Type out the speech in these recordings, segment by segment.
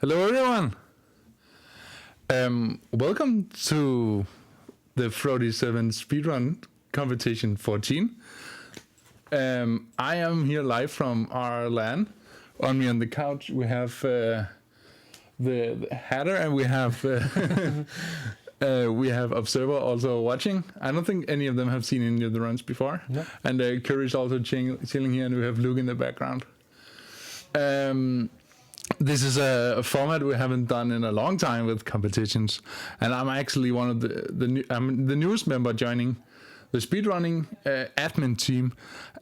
Hello everyone! Welcome to the 47 Speedrun Competition 14. I am here live from our LAN. On me on the couch we have the Hatter, and we have we have Observer also watching. I don't think any of them have seen any of the runs before. No. And Curry is also chilling here, and we have Luke in the background. This is a format we haven't done in a long time with competitions, and I'm actually one of I'm the newest member joining the speedrunning admin team.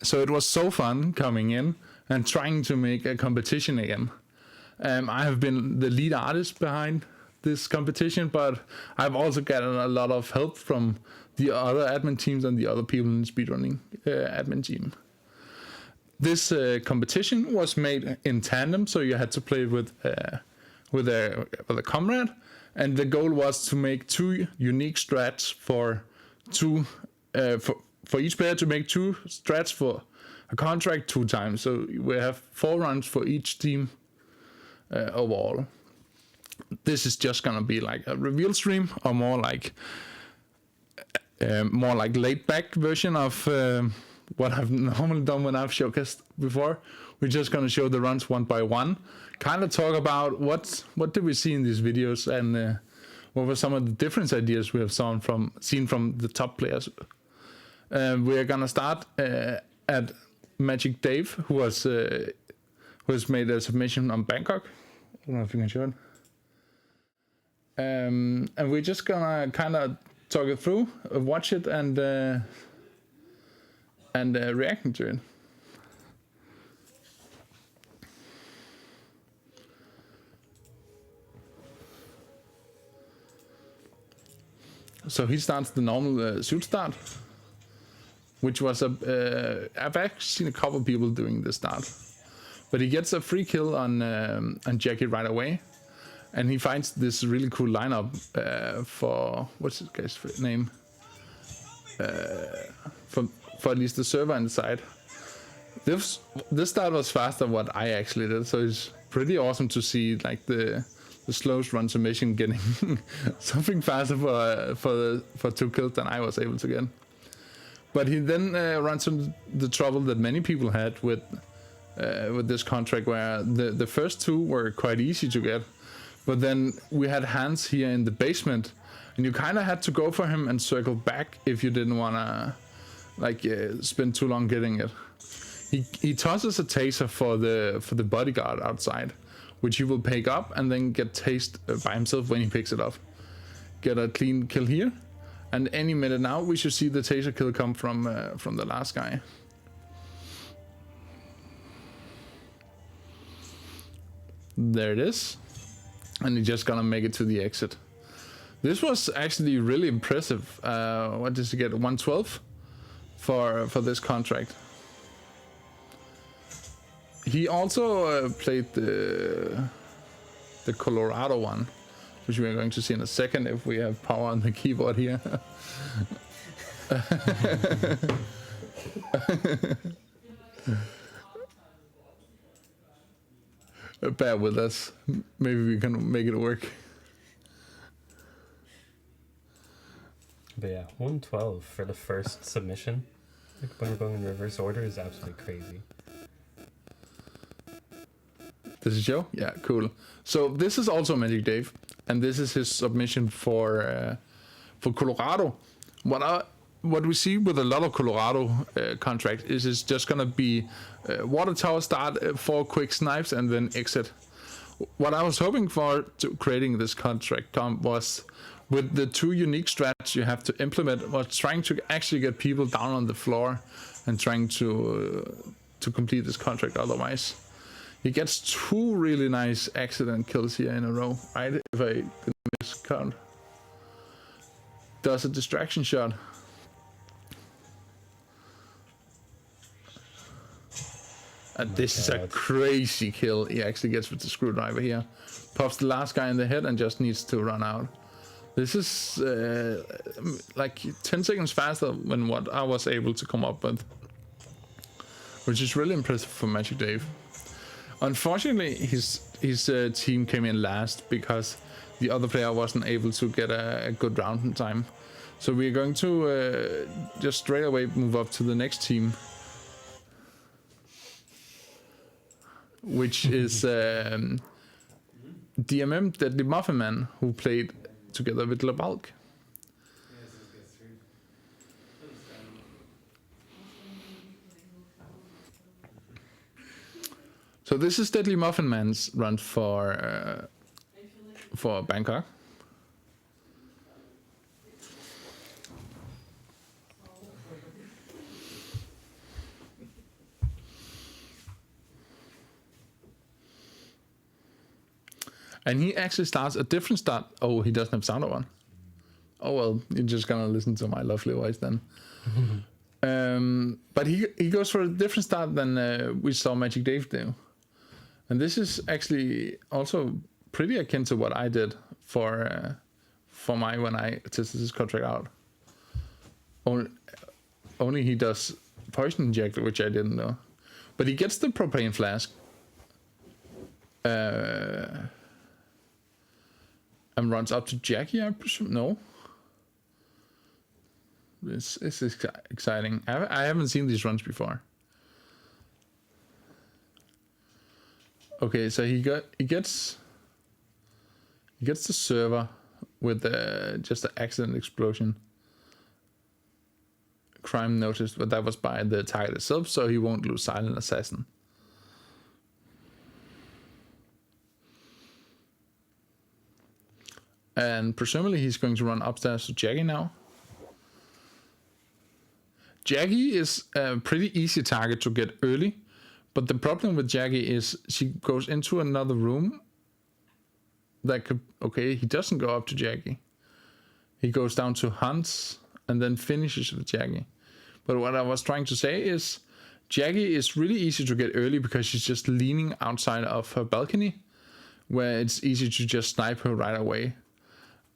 So it was so fun coming in and trying to make a competition again. I have been the lead artist behind this competition, but I've also gotten a lot of help from the other admin teams and the other people in the speedrunning admin team. This competition was made in tandem, so you had to play with a comrade, and the goal was to make two unique strats for each player to make two strats for a contract 2 times. So we have 4 runs for each team overall. This is just gonna be like a reveal stream, or more like laid back version of what I've normally done when I've showcased before. We're just gonna show the runs one by one, kind of talk about what did we see in these videos, and what were some of the different ideas we have seen from the top players. We're gonna start at Magic Dave, who has made a submission on Bangkok. I don't know if you can show it. And we're just gonna kind of talk it through, watch it, and reacting to it. So he starts the normal suit start, which was I've actually seen a couple of people doing this start, but he gets a free kill on Jackie right away, and he finds this really cool lineup for what's this guy's name? For at least the server inside. This start was faster than what I actually did, so it's pretty awesome to see like the slowest run submission getting something faster for 2 kills than I was able to get. But he then runs into the trouble that many people had with this contract, where the first 2 were quite easy to get, but then we had Hans here in the basement, and you kind of had to go for him and circle back if you didn't want to spend too long getting it. He tosses a taser for the bodyguard outside, which he will pick up and then get tased by himself when he picks it up. Get a clean kill here, and any minute now we should see the taser kill come from the last guy. There it is, and he's just gonna make it to the exit. This was actually really impressive. What did he get? 112 for this contract. He also played the Colorado one, which we are going to see in a second if we have power on the keyboard here. Bear with us. Maybe we can make it work. But yeah, 112 for the first submission, like when we're going in reverse order, is absolutely crazy. This is Joe? Yeah, cool. So this is also Magic Dave, and this is his submission for Colorado. What we see with a lot of Colorado contracts is it's just gonna be water tower start, 4 quick snipes, and then exit. What I was hoping for to creating this contract was, with the 2 unique strats you have to implement, was trying to actually get people down on the floor and trying to complete this contract. Otherwise, he gets 2 really nice accident kills here in a row, right? If I didn't miscount. Does a distraction shot. And this is a crazy kill he actually gets with the screwdriver here. Pops the last guy in the head and just needs to run out. This is like 10 seconds faster than what I was able to come up with, which is really impressive for Magic Dave. Unfortunately, his his team came in last because the other player wasn't able to get a good round in time. So we're going to just straight away move up to the next team, which is DMM, Deadly Muffin Man, who played together with Lebalk. So this is Deadly Muffin Man's run for Bangkok. And he actually starts a different start. Oh, he doesn't have sound on. Oh well, you're just gonna listen to my lovely voice then. But he goes for a different start than we saw Magic Dave do. And this is actually also pretty akin to what I did for my when I tested this contract out. Only he does poison inject, which I didn't know. But he gets the propane flask. And runs up to Jackie, I presume. No. This is exciting. I haven't seen these runs before. Okay, so he gets the server with just an accident explosion. Crime noticed, but that was by the target itself, so he won't lose Silent Assassin. And presumably he's going to run upstairs to Jackie now. Jackie is a pretty easy target to get early, but the problem with Jackie is she goes into another room that could... Okay, he doesn't go up to Jackie. He goes down to Hans and then finishes with Jackie. But what I was trying to say is Jackie is really easy to get early because she's just leaning outside of her balcony, where it's easy to just snipe her right away.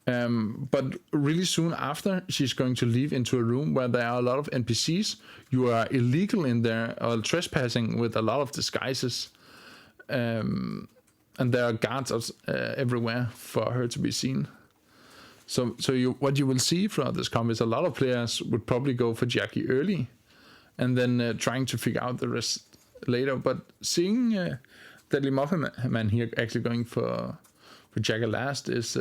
But really soon after, she's going to leave into a room where there are a lot of NPCs. You are illegal in there, or trespassing with a lot of disguises. And there are guards everywhere for her to be seen. So what you will see throughout this comp is a lot of players would probably go for Jackie early, and then trying to figure out the rest later. But seeing Deadly Muffin Man here actually going for Jackie last is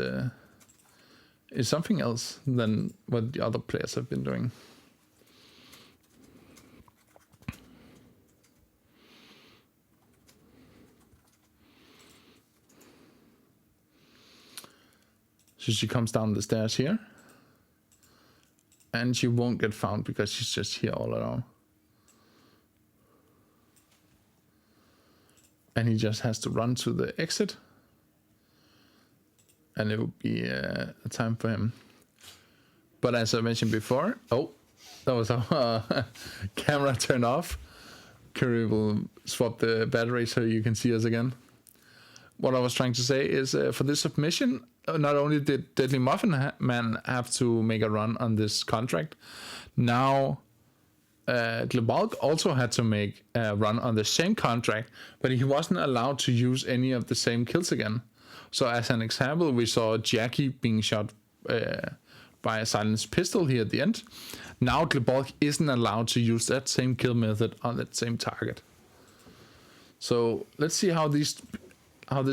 something else than what the other players have been doing. So she comes down the stairs here, and she won't get found because she's just here all alone. And he just has to run to the exit. And it will be a time for him. But as I mentioned before, oh, that was our camera turned off. Curry will swap the battery so you can see us again. What I was trying to say is for this submission, not only did Deadly Muffin Man have to make a run on this contract, now Glebalg also had to make a run on the same contract, but he wasn't allowed to use any of the same kills again. So as an example, we saw Jackie being shot by a silenced pistol here at the end. Now Glebalg isn't allowed to use that same kill method on that same target. So let's see how this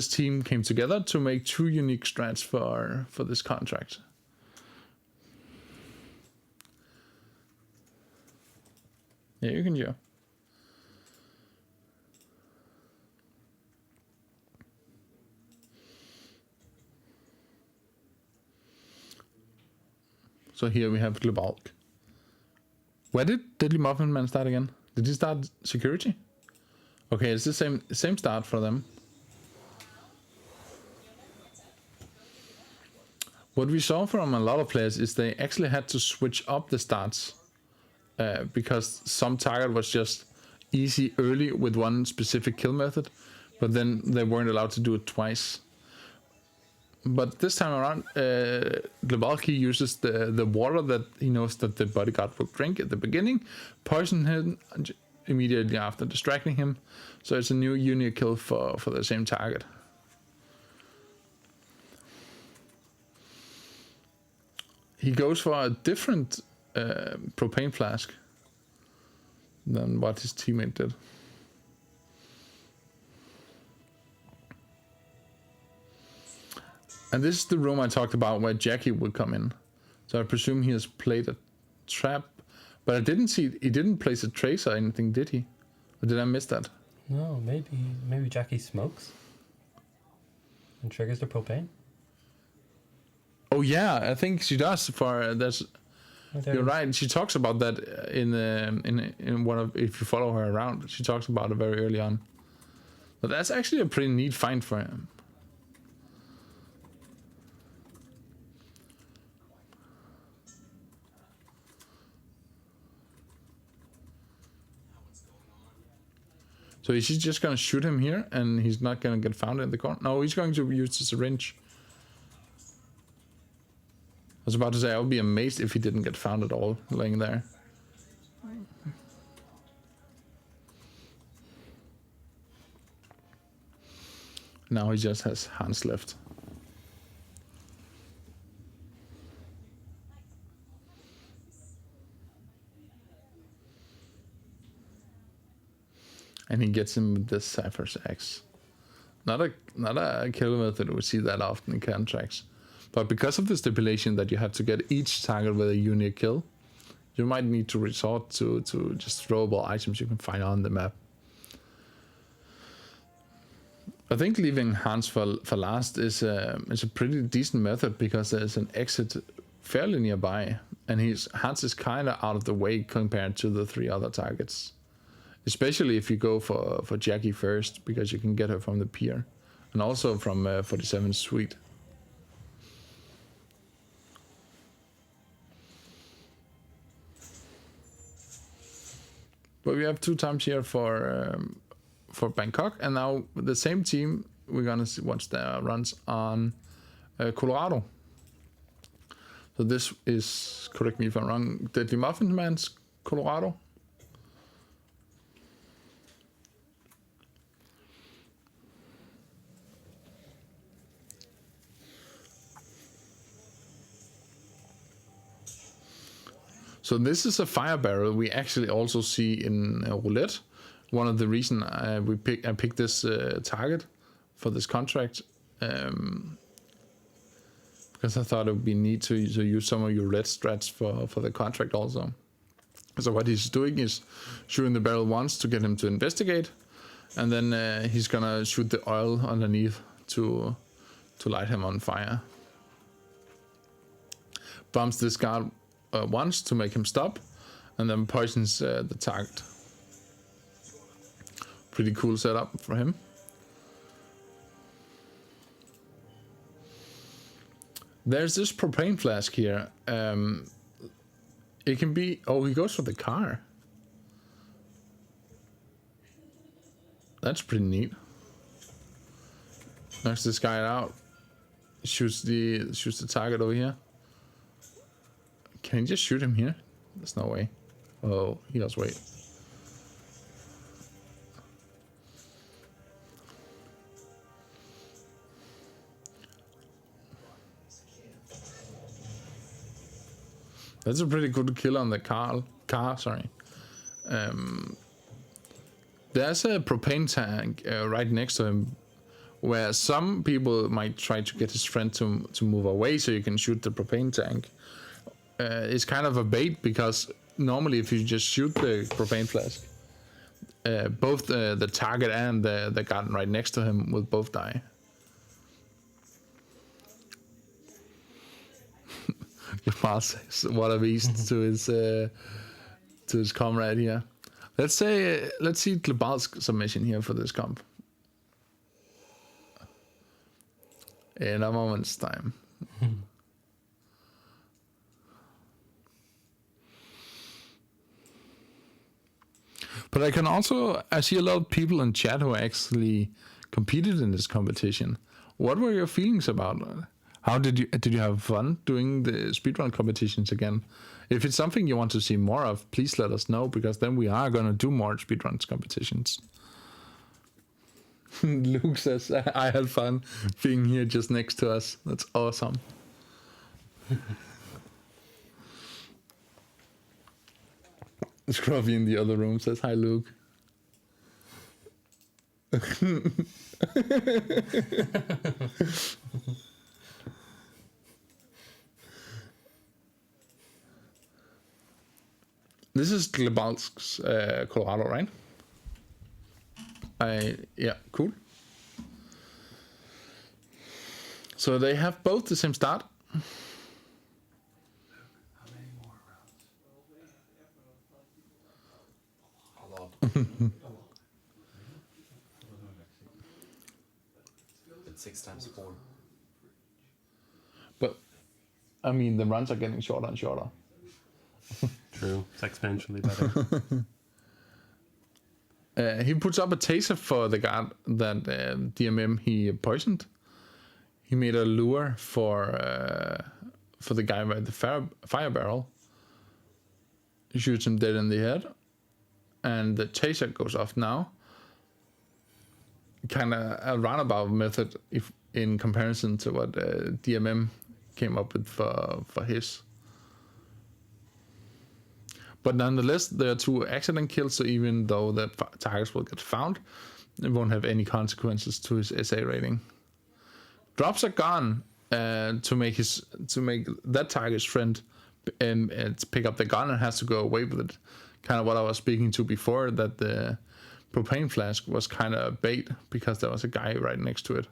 team came together to make two unique strats for this contract. Yeah, you can go. So here we have Glebalg. Where did Deadly Muffin Man start again? Did he start security? Okay, it's the same start for them. What we saw from a lot of players is they actually had to switch up the starts because some target was just easy early with one specific kill method, but then they weren't allowed to do it twice. But this time around, Glebalg uses the water that he knows that the bodyguard will drink at the beginning, poison him immediately after distracting him. So it's a new unique kill for the same target. he goes for a different propane flask than what his teammate did. And this is the room I talked about where Jackie would come in. So I presume he has played a trap, but I didn't see, he didn't place a trace or anything, did he? Or did I miss that? No, maybe Jackie smokes and triggers the propane. Oh yeah, I think she does. For that's you're right. She talks about that in one of, if you follow her around, she talks about it very early on. But that's actually a pretty neat find for him. So is he just gonna shoot him here and he's not gonna get found in the corner? No, he's going to use the syringe. I was about to say, I would be amazed if he didn't get found at all laying there. Now he just has Hans left. And he gets him with this Cypher's axe. Not a kill method we see that often in contracts. But because of the stipulation that you have to get each target with a unique kill, you might need to resort to just throwable items you can find on the map. I think leaving Hans for last is a pretty decent method because there's an exit fairly nearby, and Hans is kind of out of the way compared to the 3 other targets. Especially if you go for Jackie first, because you can get her from the pier, and also from 47's suite. But we have 2 times here for Bangkok, and now with the same team, we're gonna watch their runs on Colorado. So this is, correct me if I'm wrong, Deadly Muffin Man's Colorado. So this is a fire barrel we actually also see in roulette. One of the reasons I picked this target for this contract, because I thought it would be neat to use some of your roulette strats for the contract also. So what he's doing is shooting the barrel once to get him to investigate, and then he's gonna shoot the oil underneath to light him on fire. Bumps this guard once to make him stop, and then poisons the target. Pretty cool setup for him. There's this propane flask here. It can be, oh, he goes for the car. That's pretty neat. Knocks this guy out. Shoots the target over here. Can he just shoot him here? There's no way. Oh, he does wait. That's a pretty good kill on the car, sorry. There's a propane tank right next to him, where some people might try to get his friend to move away so you can shoot the propane tank. It's kind of a bait, because normally if you just shoot the propane flask, both the target and the guard right next to him will both die. Lamar says, "What a beast!" to his comrade here. Let's see Glabal's submission here for this comp in a moment's time. But I see a lot of people in chat who actually competed in this competition. What were your feelings about it? How did you have fun doing the speedrun competitions again? If it's something you want to see more of, please let us know, because then we are gonna do more speedruns competitions. Luke says, I had fun being here just next to us. That's awesome. Scruffy in the other room says, "Hi, Luke." This is Glebalsk's Colorado, right? Yeah, cool. So they have both the same start. How many more rounds? A lot. It's 6 times 4. But I mean, the runs are getting shorter and shorter. True. It's exponentially better. He puts up a taser for the guard that DMM he poisoned. He made a lure for the guy with the fire barrel. He shoots him dead in the head, and the taser goes off now. Kind of a roundabout method, if in comparison to what DMM came up with for his. But nonetheless, there are 2 accident kills, so even though the targets will get found, it won't have any consequences to his SA rating. Drops a gun to make that target's friend pick up the gun and has to go away with it. Kind of what I was speaking to before, that the propane flask was kind of bait because there was a guy right next to it.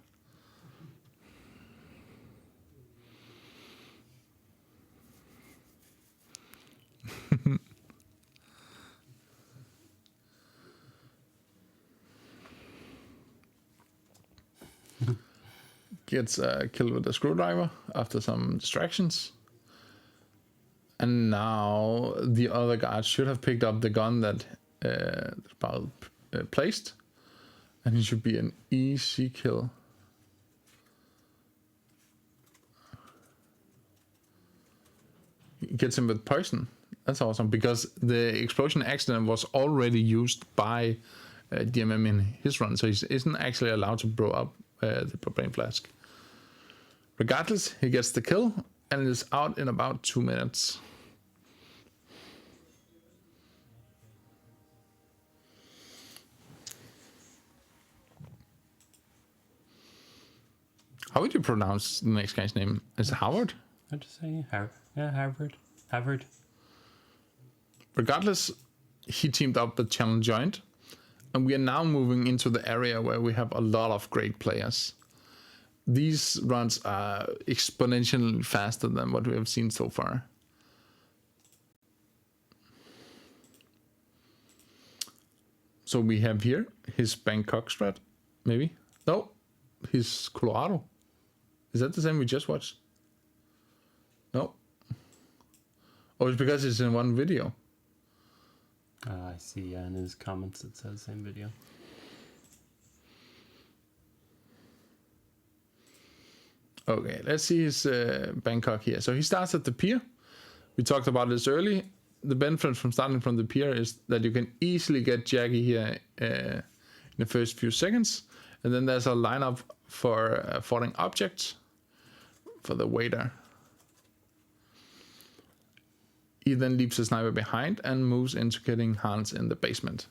Gets killed with a screwdriver after some distractions. And now the other guard should have picked up the gun that Paul placed. And he should be an easy kill. He gets him with poison. That's awesome, because the explosion accident was already used by DMM in his run. So he isn't actually allowed to blow up the propane flask. Regardless, he gets the kill and is out in about 2 minutes. How would you pronounce the next guy's name? Is it Howard? I'd just say Harvard. Harvard. Regardless, he teamed up with Channel Joint, and we are now moving into the area where we have a lot of great players. These runs are exponentially faster than what we have seen so far. So we have here his Bangkok strat, maybe? No, his Colorado. Is that the same we just watched? No. Oh, it's because it's in one video. I see, in his comments it says same video. Okay, let's see his Bangkok here. So he starts at the pier. We talked about this early. The benefit from starting from the pier is that you can easily get Jackie here in the first few seconds. And then there's a lineup for falling objects for the waiter. He then leaves the sniper behind and moves into getting Hans in the basement.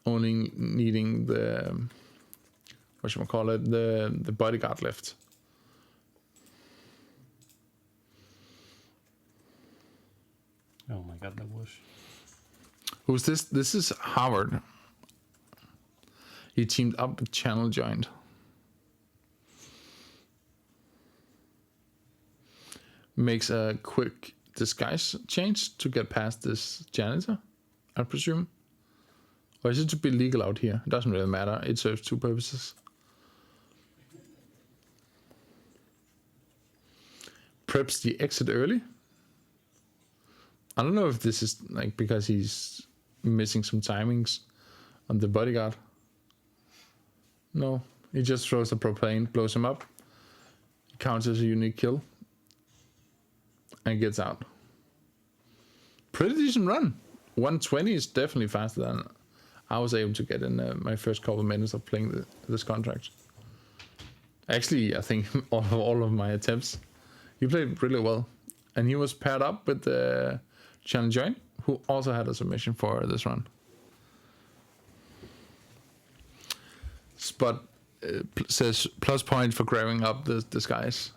Only needing the, the bodyguard left. Oh my god, that whoosh. Who's this? This is Howard. He teamed up with Channel Joint. Makes a quick disguise change to get past this janitor, I presume. Or is it to be legal out here? It doesn't really matter. It serves 2 purposes. Preps the exit early. I don't know if this is like because he's missing some timings on the bodyguard. No, he just throws the propane, blows him up. Counts as a unique kill. And gets out. Pretty decent run. 120 is definitely faster than I was able to get in my first couple of minutes of playing this contract. Actually, I think all of my attempts, he played really well. And he was paired up with Channel Joint, who also had a submission for this run. Spot says plus point for grabbing up the disguise.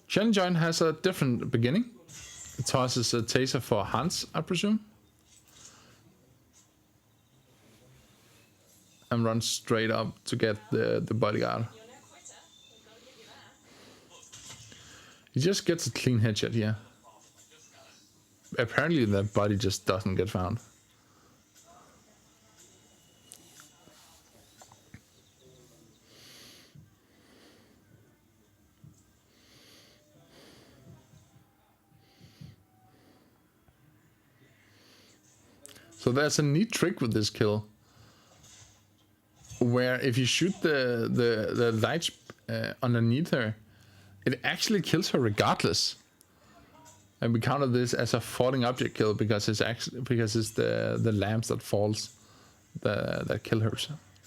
Challenge Joint has a different beginning. It tosses a taser for Hans, I presume. And runs straight up to get the bodyguard. He just gets a clean headshot here. Apparently that body just doesn't get found. So there's a neat trick with this kill, where if you shoot the lights underneath her, it actually kills her regardless. And we counted this as a falling object kill because it's the lamps that falls that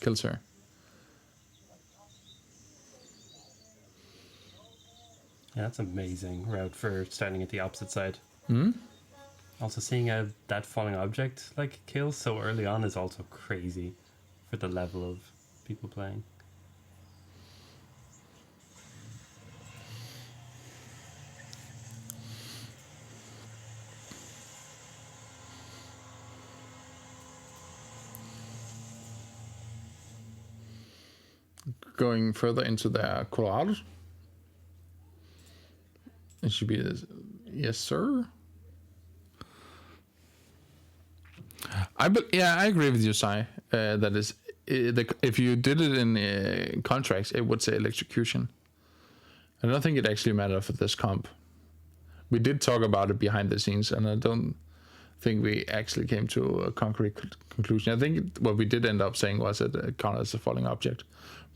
kills her. Yeah, that's amazing route for starting at the opposite side. Also, seeing that falling object like kill so early on is also crazy for the level of people playing. Going further into the Colorado. It should be this. Yes, sir. I agree with you, Sai. That is, if you did it in contracts, it would say electrocution. I don't think it actually mattered for this comp. We did talk about it behind the scenes, and I don't think we actually came to a concrete conclusion. I think what we did end up saying was that it counted as a falling object,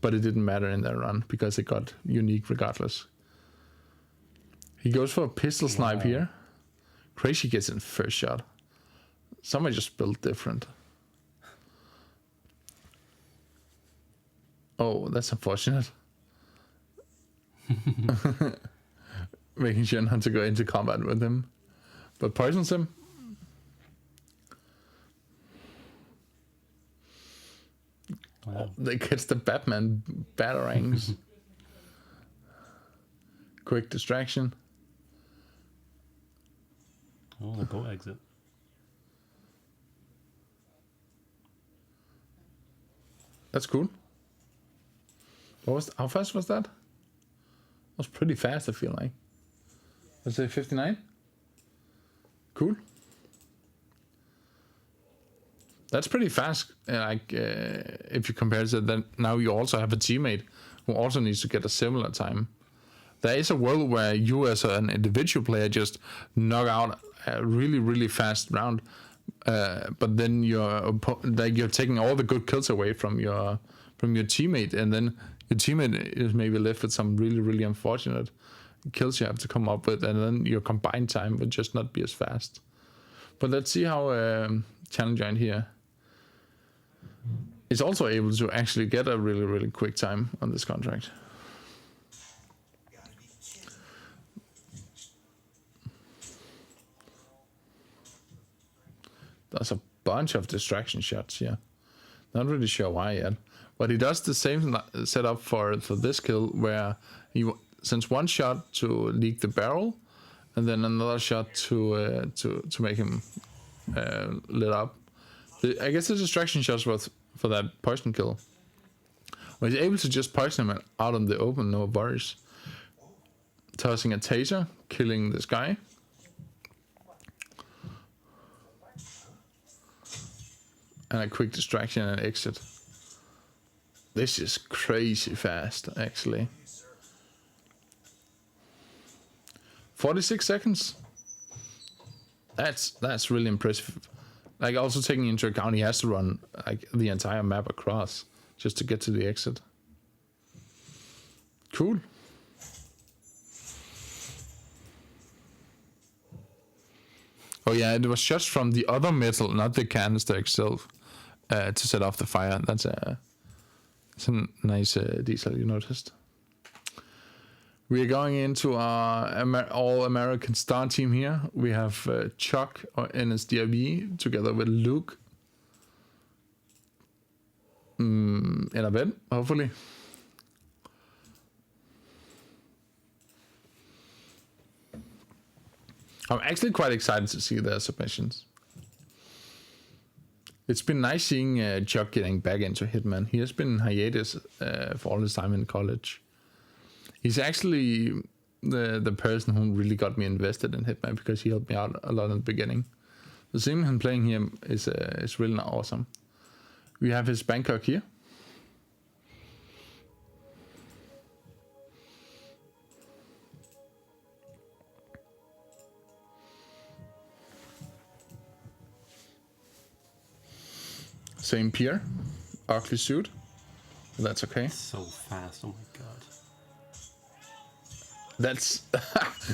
but it didn't matter in that run because it got unique regardless. He goes for a pistol snipe here. Crazy gets in first shot. Somebody just built different. Oh, that's unfortunate. Making sure not to go into combat with him. But poisons him. Wow. Oh, they gets the Batman batarangs. Quick distraction. Oh, the boat exit. That's cool. How fast was that? It was pretty fast, I feel like. Was it 59? Cool. That's pretty fast. If you compare it, then now you also have a teammate who also needs to get a similar time. There is a world where you as an individual player just knock out a really, really fast round, but then you're taking all the good kills away from your teammate, and then your teammate is maybe left with some really, really unfortunate kills you have to come up with, and then your combined time would just not be as fast. But let's see how Challenge Giant here is also able to actually get a really, really quick time on this contract. There's a bunch of distraction shots here. Not really sure why yet. But he does the same setup for this kill, where he sends one shot to leak the barrel, and then another shot to make him lit up. I guess the distraction shots was for that poison kill, where he's able to just poison him out in the open, no worries. Tossing a taser, killing this guy. And a quick distraction and exit. This is crazy fast, actually. 46 seconds. That's really impressive. Like, also taking into account he has to run like the entire map across just to get to the exit. Cool. Oh yeah, it was shots from the other metal, not the canister itself, to set off the fire. That's a nice detail you noticed. We're going into our all-American star team here. We have Chuck or NSDRV together with Luke. In a bit, hopefully. I'm actually quite excited to see their submissions. It's been nice seeing Chuck getting back into Hitman. He has been in hiatus for all his time in college. He's actually the person who really got me invested in Hitman because he helped me out a lot in the beginning. So seeing him playing here is really awesome. We have his Bangkok here. Same Pierre, ugly suit. That's okay. So fast, oh my god. That's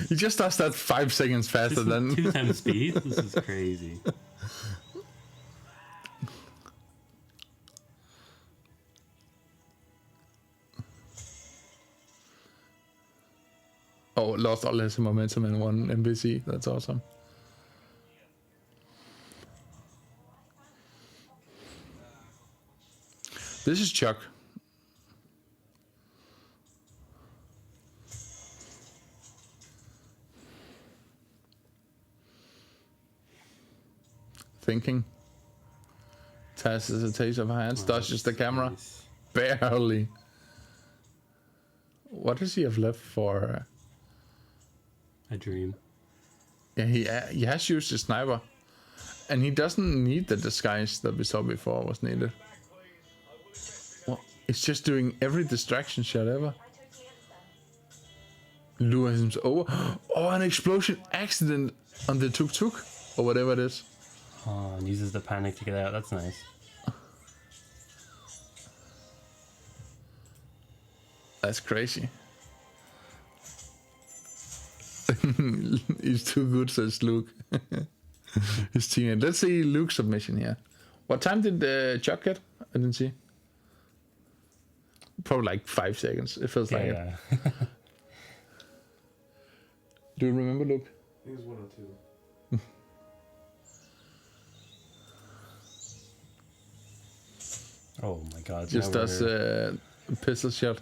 he just does that 5 seconds faster This than is 2 times speed? This is crazy. Oh, lost all his momentum in one NPC. That's awesome. This is Chuck. Thinking. Taz is a taste of her hands. Dodges the camera. Nice. Barely. What does he have left for? A dream. Yeah, he has used his sniper. And he doesn't need the disguise that we saw before was needed. Well, it's just doing every distraction shot ever. Lures him over. Oh, an explosion accident on the tuk-tuk. Or whatever it is. Oh, and uses the panic to get out. That's nice. That's crazy. He's too good, says Luke. His teammate. Let's see Luke's submission here. What time did Chuck get? I didn't see. Probably like 5 seconds. It feels like it. Yeah. Do you remember, Luke? I think it was 102. Oh my god. Just now does a pistol shot.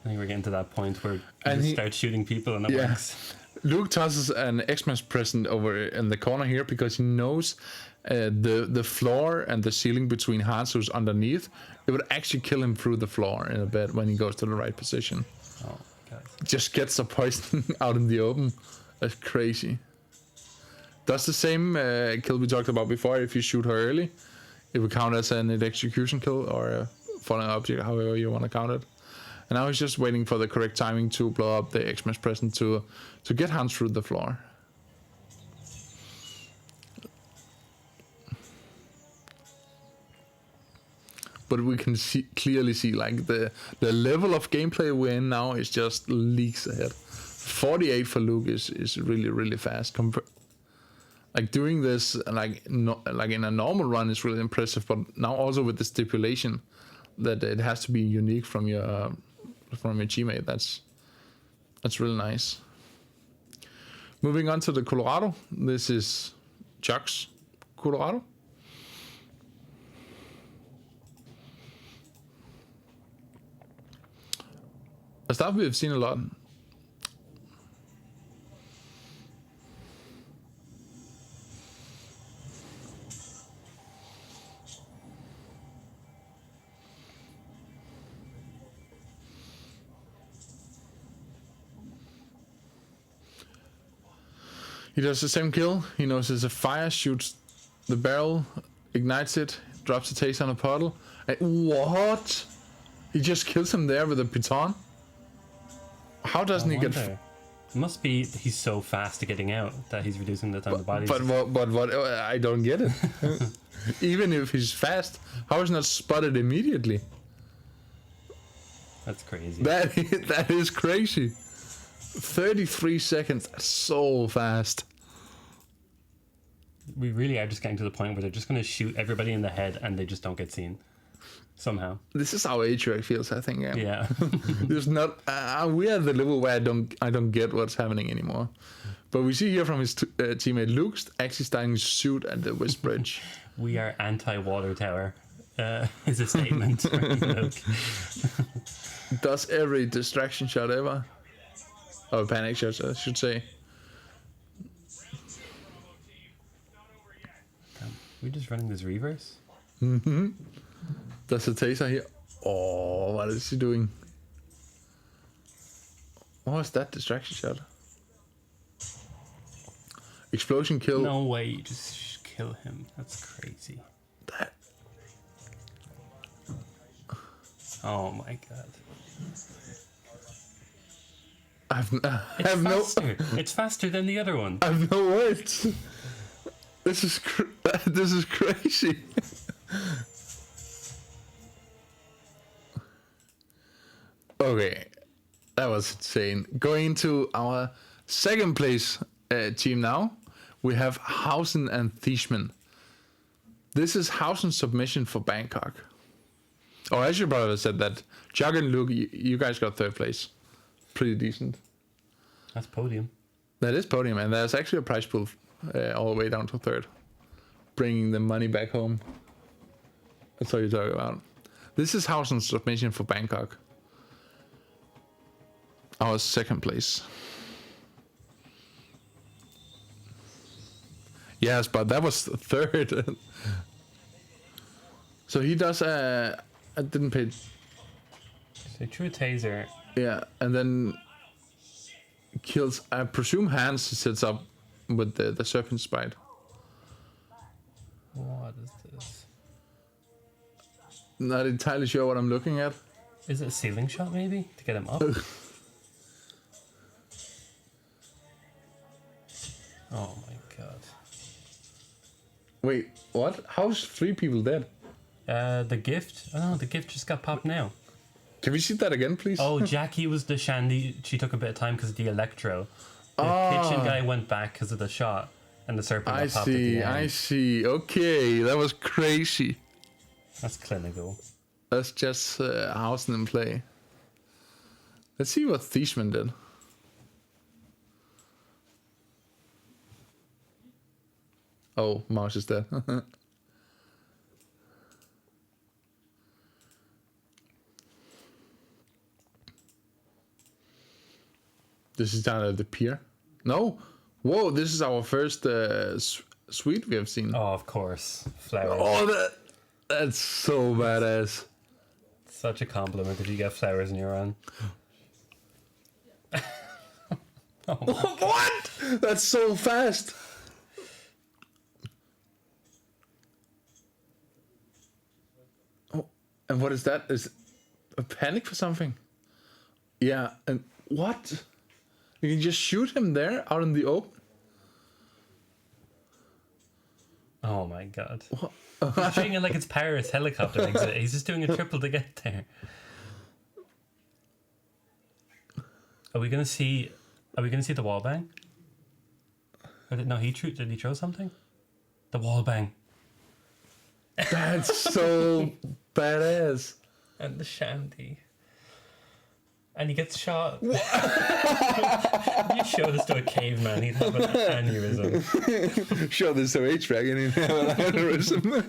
I think we're getting to that point where you And just he- start shooting people and it Yeah. works. Luke tosses an Xmas present over in the corner here because he knows the floor and the ceiling between Hansu's underneath. It would actually kill him through the floor in a bit when he goes to the right position. Oh my god. Just gets the poison out in the open. That's crazy. Does the same kill we talked about before. If you shoot her early, it would count as an execution kill or a falling object, however you want to count it. And now he's just waiting for the correct timing to blow up the Xmas present to get Hans through the floor. But we can clearly see like the level of gameplay we're in now is just leagues ahead. 48 for Luke is really, really fast. Like doing this like in a normal run is really impressive, but now also with the stipulation that it has to be unique from your teammate. That's really nice. Moving on to the Colorado. This is Chuck's Colorado. A stuff we've seen a lot. He does the same kill. He knows there's a fire, shoots the barrel, ignites it, drops a taste on a puddle. And what? He just kills him there with a baton? How doesn't he get... It must be he's so fast at getting out that he's reducing the time the body's... But what? I don't get it. Even if he's fast, how is not spotted immediately? That's crazy. That is crazy. 33 seconds, that's so fast. We really are just getting to the point where they're just going to shoot everybody in the head and they just don't get seen. somehow. This is how HVAC feels, I think. Yeah. There's not. We are at the level where I don't get what's happening anymore. But we see here from his teammate Luke's actually starting to shoot at the West Bridge. We are anti-water tower. Is a statement from Luke. Does every distraction shot ever, or panic shot, I should say. We're just running this reverse. Does the taser here? Oh, what is he doing? What was that distraction shot? Explosion kill. No way, you just kill him. That's crazy. That. Oh my god. I It's have no. faster. It's faster than the other one. I have no words. This is this is crazy. Okay, that was insane. Going into our second place team now, we have Hausen and Thieshman. This is Hausen's submission for Bangkok. Oh, I should probably have said that. Jug and Luke, you guys got third place. Pretty decent. That's podium. That is podium, and there's actually a prize pool all the way down to third. Bringing the money back home. That's what you're talking about. This is Hausen's submission for Bangkok. Our second place. Yes, but that was third. So he does I didn't pay. So true taser. Yeah, and then kills, I presume Hans sets up with the serpent spite. What is this? Not entirely sure what I'm looking at. Is it a ceiling shot maybe? To get him up? Oh my god. Wait, what? How's 3 people dead? The gift? Oh no, the gift just got popped now. Can we see that again, please? Oh, Jackie was the Shandy. She took a bit of time because of the electro. The kitchen guy went back because of the shot, and the serpent got popped at the end. I see. Okay, that was crazy. That's clinical. That's just Hausen in play. Let's see what Thieshman did. Oh, Mouse is dead. This is down at the pier. No? Whoa, this is our first suite we have seen. Oh, of course. Flowers. Oh, that's so badass. Such a compliment if you get flowers in your own. What? That's so fast. Oh, and what is that? Is a panic for something? Yeah, and what? You can just shoot him there out in the open? Oh my god. He's shooting it like it's Paris helicopter exit. He's just doing a triple to get there. Are we gonna see the wall bang? No, did he throw something? The wall bang. That's so badass. And the shandy. And he gets shot. If you show this to a caveman, he'd have an aneurysm. Show this to HVAC and he'd have an aneurysm.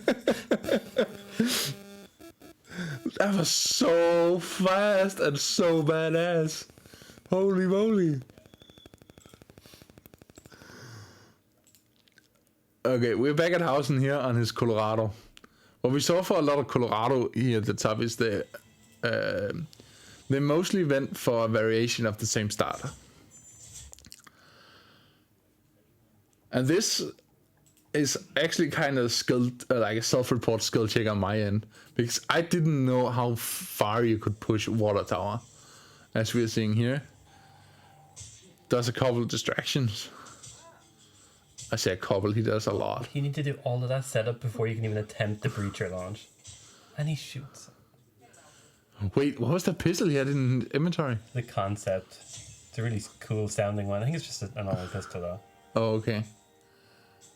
That was so fast and so badass. Holy moly. Okay, we're back at Hausen here on his Colorado. What we saw for a lot of Colorado here at the top is they mostly went for a variation of the same starter. And this is actually kind of like a self-report skill check on my end, because I didn't know how far you could push water tower, as we're seeing here. Does a couple of distractions. I say a couple, he does a lot. You need to do all of that setup before you can even attempt the breacher launch. And he shoots. Wait, what was that pistol he had in inventory? The concept. It's a really cool sounding one. I think it's just a normal pistol though. Oh, okay.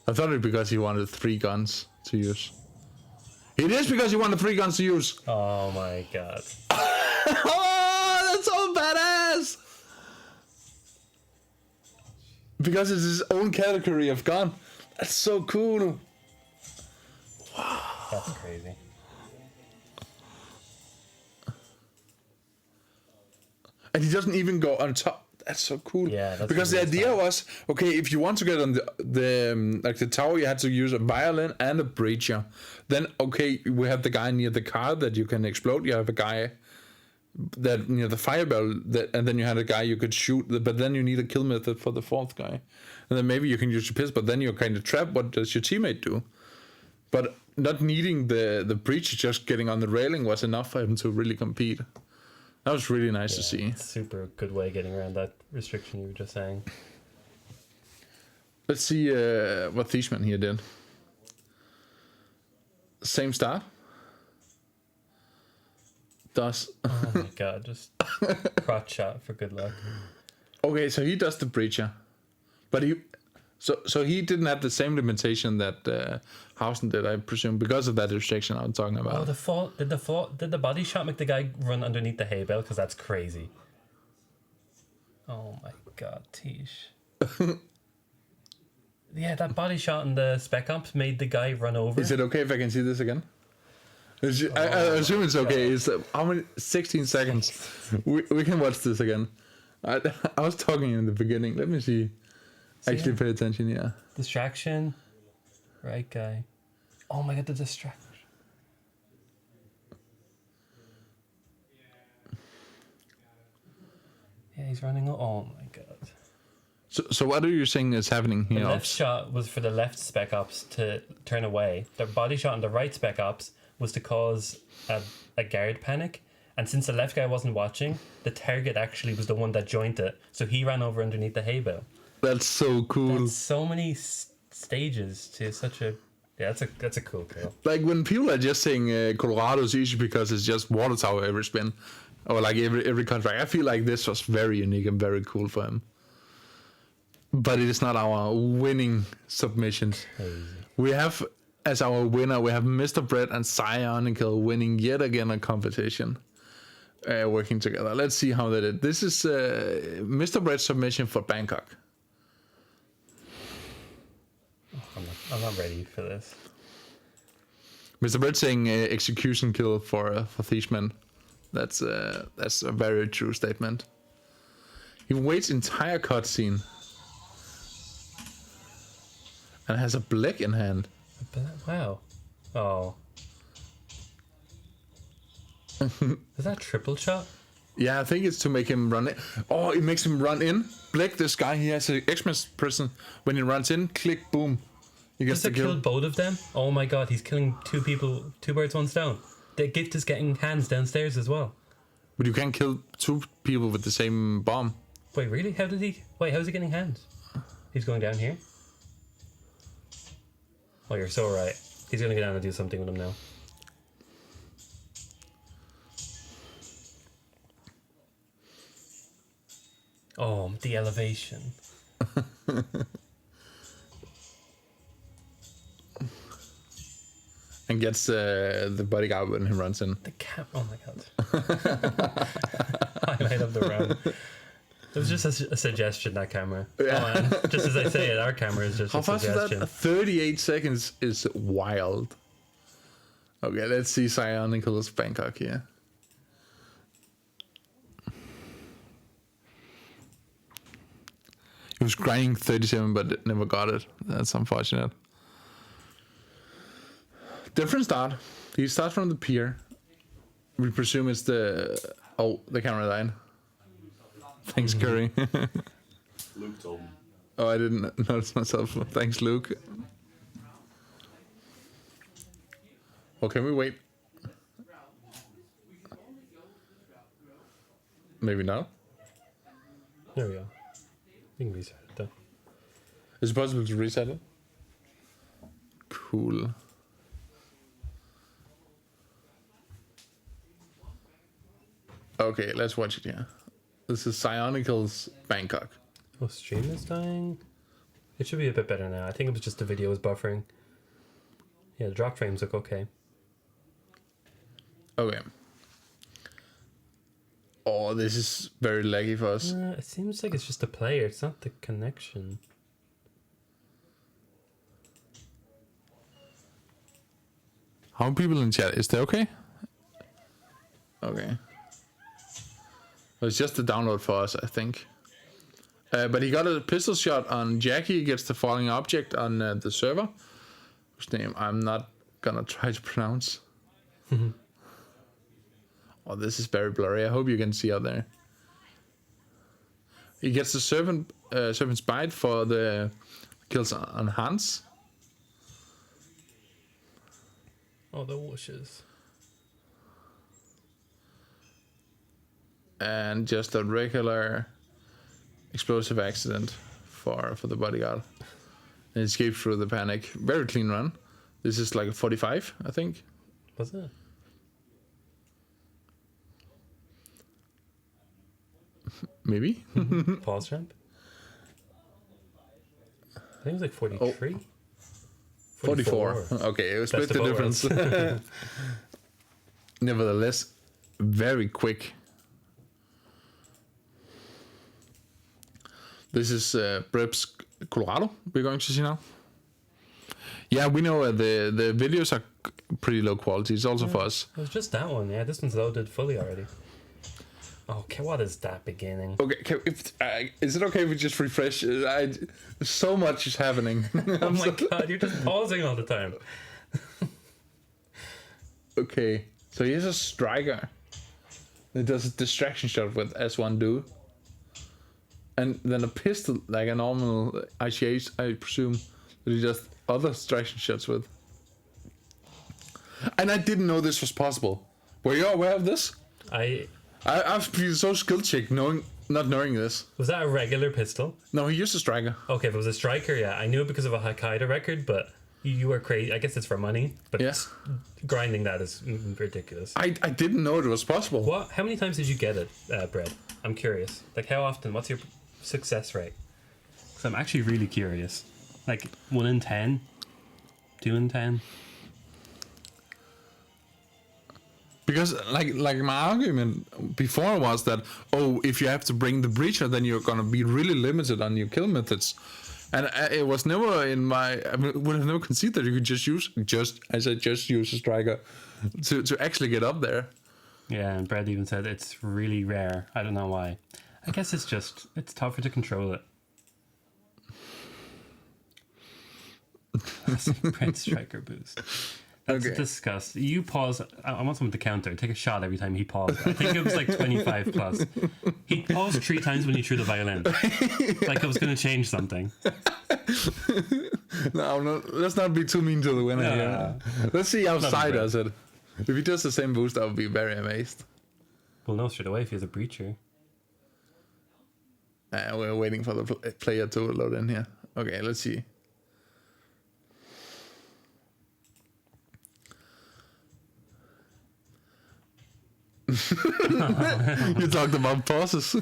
I thought it because he wanted 3 guns to use. It is because you want the 3 guns to use. Oh my god. Oh, that's so badass! Because it's his own category of gun. That's so cool. That's crazy. And he doesn't even go on top. That's so cool. Yeah, that's because the really idea was, okay, if you want to get on the like the tower, you had to use a violin and a breacher. Then, okay, we have the guy near the car that you can explode. You have a guy that near the fire bell, and then you had a guy you could shoot. But then you need a kill method for the 4th guy, and then maybe you can use your pistol. But then you're kind of trapped. What does your teammate do? But not needing the breacher, just getting on the railing was enough for him to really compete. That was really nice to see. Super good way of getting around that restriction you were just saying. Let's see what Thieshman here did. Same start. Does. Oh my god, just crotch shot for good luck. Okay, so he does the breacher. But he... So he didn't have the same limitation that Hausen did, I presume, because of that restriction I'm talking about. Oh, did the body shot make the guy run underneath the hay bale? Because that's crazy. Oh my god, Tish. Yeah, that body shot in the Spec Ops made the guy run over. Is it okay if I can see this again? I assume it's okay. It's how many? 16 seconds. We can watch this again. I was talking in the beginning. Let me see. Actually, pay attention. Yeah. Distraction. Right guy. Oh my god, the distraction. Yeah, he's running. Oh my god. So what are you saying is happening here? The left shot was for the left Spec Ops to turn away. The body shot on the right Spec Ops was to cause a guard panic. And since the left guy wasn't watching, the target actually was the one that joined it. So he ran over underneath the hay bale. That's so cool. That's so many stages to such a... Yeah, that's a cool kill. Like when people are just saying Colorado's easy because it's just water tower every spin. Or like every contract. I feel like this was very unique and very cool for him. But it is not our winning submissions. Crazy. We have, as our winner, we have Mr. Brett and Psionical winning yet again a competition. Working together. Let's see how they did. This is Mr. Brett's submission for Bangkok. I'm not ready for this. Mr. Brett saying execution kill for Thieshman. That's a very true statement. He waits entire cutscene and has a blick in hand. Wow. Oh. Is that triple shot? Yeah, I think it's to make him run in. Oh, it makes him run in. Blick, this guy, he has an Xmas prison. When he runs in, click, boom. He gets Does the it kill. kill both of them? Oh my god, he's killing 2 people, 2 birds, 1 stone. The gift is getting hands downstairs as well. But you can't kill 2 people with the same bomb. Wait, really? How did he... Wait, how's he getting hands? He's going down here? Oh, you're so right. He's gonna go down and do something with him now. Oh, the elevation. And gets the bodyguard when he runs in. The cap. Oh my god. Highlight of the round. It was just a suggestion, that camera. Yeah. Oh, man. Just as I say it, our camera is just How a fast is suggestion. that? 38 seconds is wild. Okay, let's see Psionical's Bangkok here. He was grinding 37 but never got it. That's unfortunate. Different start. He starts from the pier. We presume it's the camera line. Thanks, Curry. Luke told me. Oh, I didn't notice myself. Thanks, Luke. Oh, can we wait? Maybe not. There we go. You can reset it though. Is it possible to reset it? Cool. Okay, let's watch it here. This is Psionical's Bangkok. Oh, stream is dying. It should be a bit better now. I think it was just the video was buffering. Yeah, the drop frames look okay. Okay. Oh, this is very laggy for us. It seems like it's just the player. It's not the connection. How many people in chat? Is that okay? Okay. Well, it's just the download for us, I think. But he got a pistol shot on Jackie. Gets the falling object on the server, whose name I'm not gonna try to pronounce. Oh, this is very blurry. I hope you can see out there. He gets the serpent's bite for the kills on Hans. Oh, the whooshes. And just a regular explosive accident for the bodyguard. And escape through the panic. Very clean run. This is like a 45, I think. Was it? Maybe. Pause ramp? I think it was like 43. Oh. 44. Okay, it was split the difference. Nevertheless, very quick. This is Breps Colorado we're going to see now. Yeah, we know the videos are pretty low quality. It's also for us. It was just that one. Yeah, this one's loaded fully already. Okay, what is that beginning? Okay, is it okay if we just refresh? So much is happening. Oh my god, you're just pausing all the time. Okay, so here's a striker. It does a distraction shot with S1 do. And then a pistol, like a normal ICH, I presume, that he does other distraction shots with. And I didn't know this was possible. Were you aware of this? I've been so skill checked not knowing this. Was that a regular pistol? No, he used a striker. Okay, if it was a striker, yeah. I knew it because of a Hokkaido record, but you were crazy. I guess it's for money, but grinding that is ridiculous. I didn't know it was possible. What? How many times did you get it, Brett? I'm curious. Like, how often? What's your success rate? Because I'm actually really curious. Like, 1 in 10? 2 in 10? Because like my argument before was that, oh, if you have to bring the breacher, then you're gonna be really limited on your kill methods, and it was never in my. I would have never considered that you could just use a striker to actually get up there. Yeah, and Brad even said it's really rare. I don't know why. I guess it's tougher to control it. Brent striker boost. That's disgust. You pause. I want someone to counter. Take a shot every time he paused. I think it was like 25 plus. He paused 3 times when he threw the violin. Like it was going to change something. No, let's not be too mean to the winner here. Let's see how Sai does it. If he does the same boost, I would be very amazed. We'll know straight away if he's a breacher. We're waiting for the player to load in here. Okay, let's see. You talked about pauses.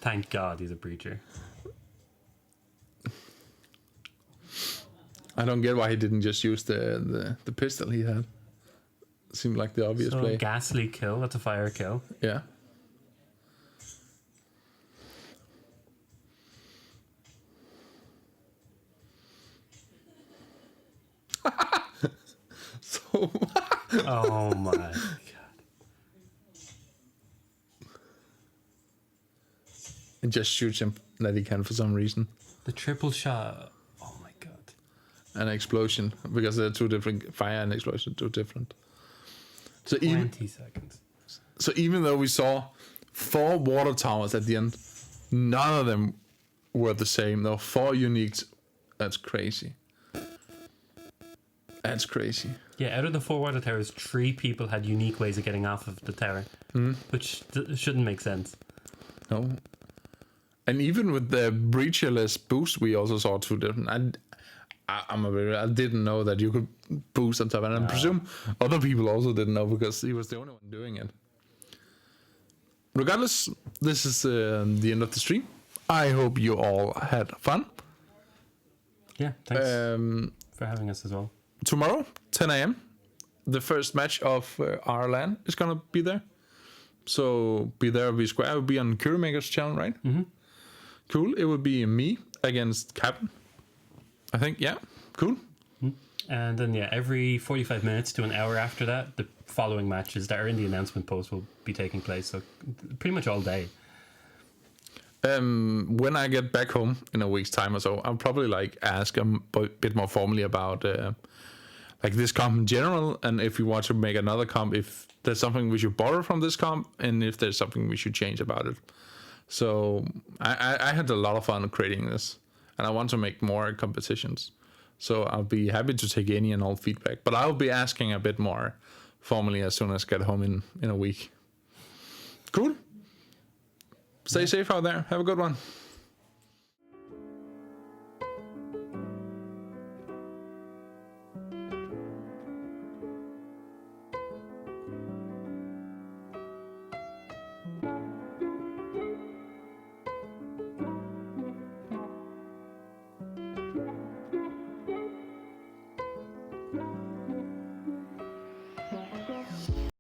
Thank God he's a breacher. I don't get why he didn't just use the pistol he had. Seemed like the obvious play. Ghastly kill. That's a fire kill. Yeah. So. Oh my God. And just shoots him that he can for some reason. The triple shot. Oh my God. An explosion, because they're two different. Fire and explosion, two different. So 20 seconds. So even though we saw 4 water towers at the end, none of them were the same. There were 4 uniques. That's crazy. That's crazy. Yeah, out of the 4 water towers, 3 people had unique ways of getting off of the tower, which shouldn't make sense. No. And even with the breacherless boost, we also saw 2 different. I didn't know that you could boost on top, and I presume other people also didn't know because he was the only one doing it. Regardless, this is the end of the stream. I hope you all had fun. Yeah, thanks for having us as well. Tomorrow, 10 a.m. the first match of our LAN is gonna be there. So be there, be square. It will be on Currymaker's channel, right? Mm-hmm. Cool. It will be me against Captain. I think, yeah. Cool. And then, every 45 minutes to an hour after that, the following matches that are in the announcement post will be taking place. So pretty much all day. When I get back home in a week's time or so, I'll probably like ask a bit more formally about like this comp in general, and if we want to make another comp, if there's something we should borrow from this comp, and if there's something we should change about it. So I had a lot of fun creating this, and I want to make more competitions. So I'll be happy to take any and all feedback, but I'll be asking a bit more formally as soon as I get home in a week. Cool. Stay safe out there. Have a good one.